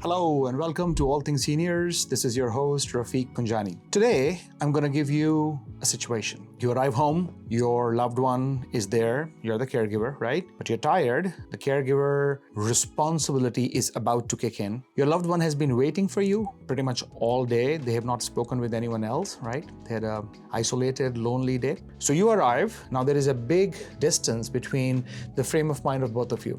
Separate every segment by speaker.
Speaker 1: Hello and welcome to All Things Seniors. This is your host, Rafiq Punjani. Today, I'm going to give you a situation. You arrive home, your loved one is there, you're the caregiver, right? But you're tired, the caregiver responsibility is about to kick in. Your loved one has been waiting for you pretty much all day. They have not spoken with anyone else, right? They had an isolated, lonely day. So you arrive, now there is a big distance between the frame of mind of both of you.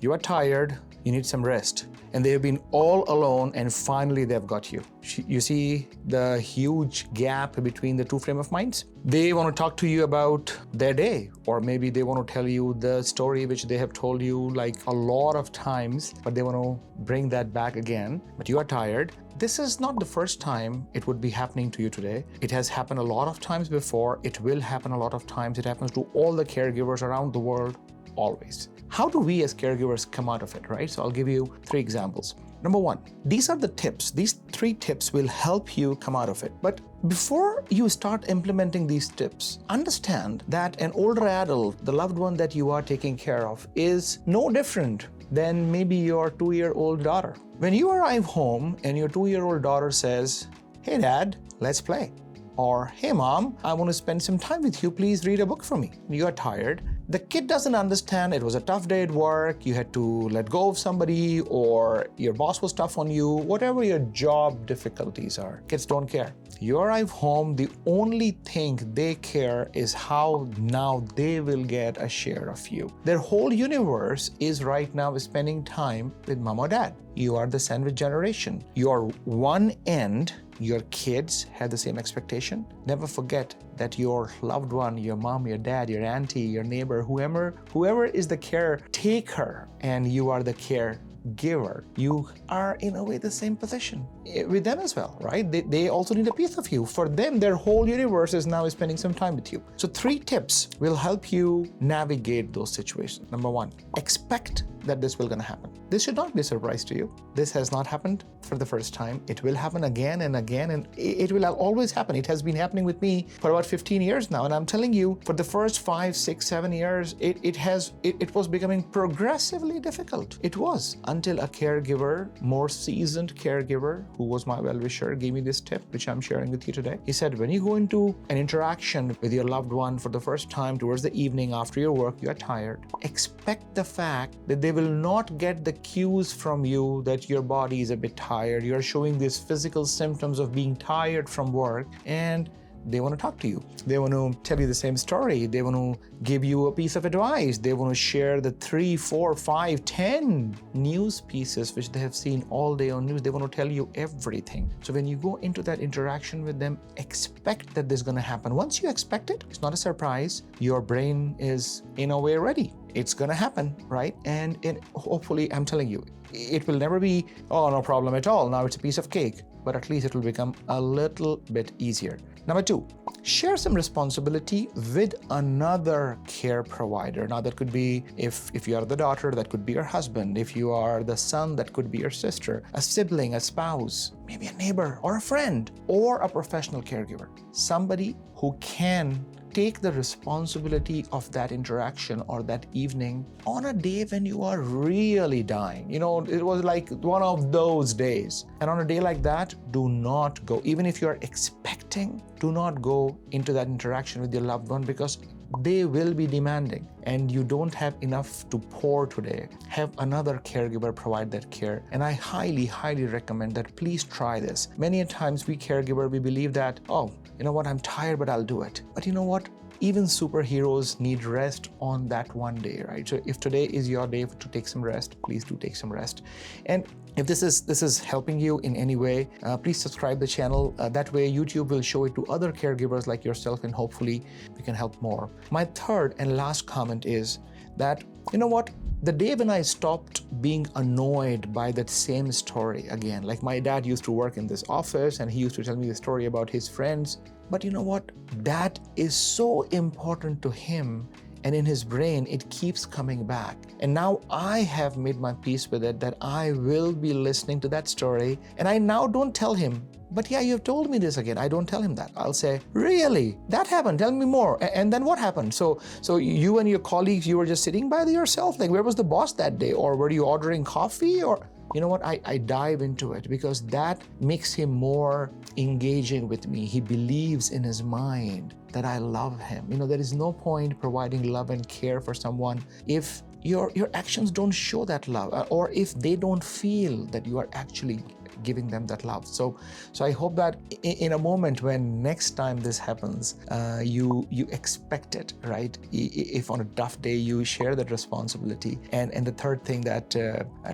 Speaker 1: You are tired, you need some rest. And they have been all alone and finally they've got you. You see the huge gap between the two frame of minds? They want to talk to you about their day, or maybe they want to tell you the story which they have told you like a lot of times, but they want to bring that back again. But you are tired. This is not the first time it would be happening to you today. It has happened a lot of times before. It will happen a lot of times. It happens to all the caregivers around the world, always. How do we as caregivers come out of it, right? So I'll give you 3 examples. Number 1, these are the tips. These 3 tips will help you come out of it. But before you start implementing these tips, understand that an older adult, the loved one that you are taking care of, is no different than maybe your 2-year-old daughter. When you arrive home and your 2-year-old daughter says, "Hey dad, let's play." Or, "Hey mom, I want to spend some time with you. Please read a book for me." You are tired. The kid doesn't understand it was a tough day at work, you had to let go of somebody, or your boss was tough on you, whatever your job difficulties are. Kids don't care. You arrive home, the only thing they care is how now they will get a share of you. Their whole universe is right now spending time with mom or dad. You are the sandwich generation. Your one end, your kids have the same expectation. Never forget that your loved one, your mom, your dad, your auntie, your neighbor, whoever is the caretaker and you are the caregiver, you are in a way the same position with them as well, right? They also need a piece of you. For them, their whole universe is now spending some time with you. So 3 tips will help you navigate those situations. Number 1, expect that this will gonna happen. This should not be a surprise to you. This has not happened for the first time. It will happen again and again, and it will always happen. It has been happening with me for about 15 years now, and I'm telling you, for the first 5, 6, 7 years, it was becoming progressively difficult. It was until a caregiver, more seasoned caregiver, who was my well-wisher, gave me this tip, which I'm sharing with you today. He said, when you go into an interaction with your loved one for the first time towards the evening after your work, you are tired, expect the fact that they will not get the cues from you that your body is a bit tired. You're showing these physical symptoms of being tired from work, and they want to talk to you. They want to tell you the same story. They want to give you a piece of advice. They want to share the 3, 4, 5, 10 news pieces which they have seen all day on news. They want to tell you everything. So when you go into that interaction with them, expect that this is going to happen. Once you expect it, it's not a surprise. Your brain is in a way ready. It's going to happen, right? And hopefully, I'm telling you, it will never be, "Oh, no problem at all. Now it's a piece of cake." But at least it will become a little bit easier. Number 2, share some responsibility with another care provider. Now that could be, if you are the daughter, that could be your husband. If you are the son, that could be your sister, a sibling, a spouse, maybe a neighbor or a friend, or a professional caregiver. Somebody who can take the responsibility of that interaction or that evening on a day when you are really dying. You know, it was like one of those days. And on a day like that, do not go. Even if you are expecting, do not go into that interaction with your loved one, because they will be demanding and you don't have enough to pour today. Have another caregiver provide that care. And I highly, highly recommend that. Please try this. Many a times we caregiver, we believe that, "Oh, you know what, I'm tired, but I'll do it." But you know what? Even superheroes need rest on that one day, right? So if today is your day to take some rest, please do take some rest. And if this is helping you in any way, please subscribe the channel. That way YouTube will show it to other caregivers like yourself, and hopefully we can help more. My 3rd and last comment is that, you know what? The day when I stopped being annoyed by that same story again, like my dad used to work in this office and he used to tell me the story about his friends. But you know what? That is so important to him, and in his brain, it keeps coming back. And now I have made my peace with it, that I will be listening to that story. And I now don't tell him, "But yeah, you've told me this again." I don't tell him that. I'll say, "Really? That happened? Tell me more." And then what happened? So you and your colleagues, you were just sitting by yourself? Like, where was the boss that day? Or were you ordering coffee? Or you know what, I dive into it because that makes him more engaging with me. He believes in his mind that I love him. There is no point providing love and care for someone if your actions don't show that love, or if they don't feel that you are actually giving them that love. So I hope that in a moment when next time this happens, you expect it, right? If on a tough day you share that responsibility. And the third thing, that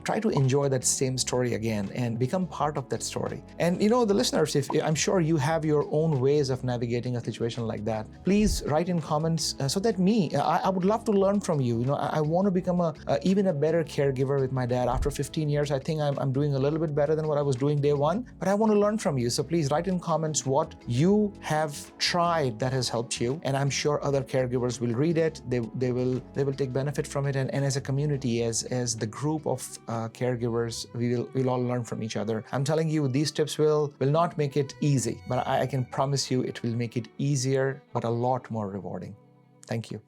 Speaker 1: try to enjoy that same story again and become part of that story. And the listeners, if I'm sure you have your own ways of navigating a situation like that, please write in comments so that I would love to learn from you. I want to become even a better caregiver with my dad. After 15 years, I think I'm doing a little bit better than what I was doing day one, but I want to learn from you. So please write in comments what you have tried that has helped you, and I'm sure other caregivers will read it. They will take benefit from it, and as a community, as the group of caregivers, we'll all learn from each other. I'm telling you, these tips will not make it easy, but I can promise you it will make it easier, but a lot more rewarding. Thank you.